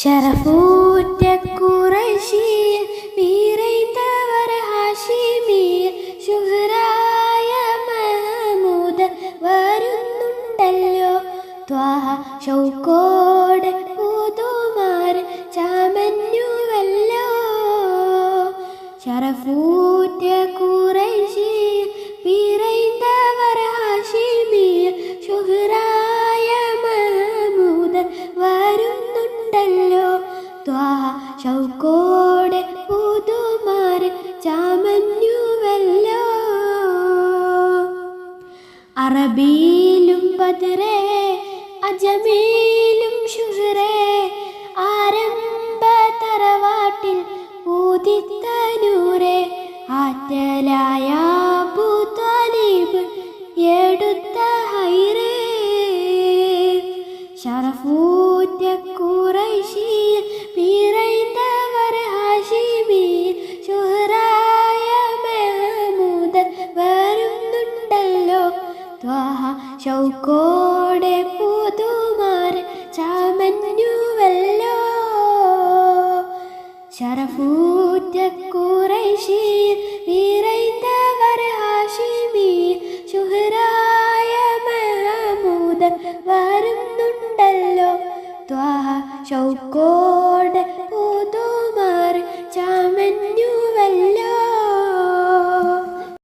ശറഫൂറ്റ ഖുറൈശിയിൽ വീരൈന്തവർ ഹാഷിമിയിൽ ശുഹ്റായ മഹമൂദ് വരുന്നുണ്ടല്ലോ. ത്വാഹ ഷൗക്കോട് പുതുമാർ ചാമഞ്ഞുവല്ലോ. ശറഫൂറ്റ ഖുറൈശിയിൽ വീരൈന്തവർ ഹാഷിമിയിൽ ശുഹ്റായ മഹമൂദ് വരുന്നുണ്ടല്ലോ. ത്വാഹ ഷൗക്കോടെ പുതുമാർ ചാമഞ്ഞുവല്ലോ. അറബിയിലും ബദ്രേ അജമിയിലും ശുഹ്റേ ആരംഭ തറവാട്ടിൽ ഉദിത്തനൂരേ. ആറ്റലായ അബൂ ത്വാലിബ് എടുത്ത ഹൈറേ. ശറഫൂറ്റ ഖുറൈശിയിൽ വീരൈന്തവർ ഹാഷിമിയിൽ ശുഹ്റായ മഹമൂദ് വരുന്നുണ്ടല്ലോ. ത്വാഹ ഷൗക്കോടെ പുതുമാർ ചാമഞ്ഞുവല്ലോ. ശറഫൂറ്റ ഖുറൈശിയിൽ വീരൈന്തവർ ഹാഷിമിയിൽ ശുഹ്റായ മഹമൂദ് വരുന്നുണ്ടല്ലോ. ത്വാഹ ഷൗക്കോ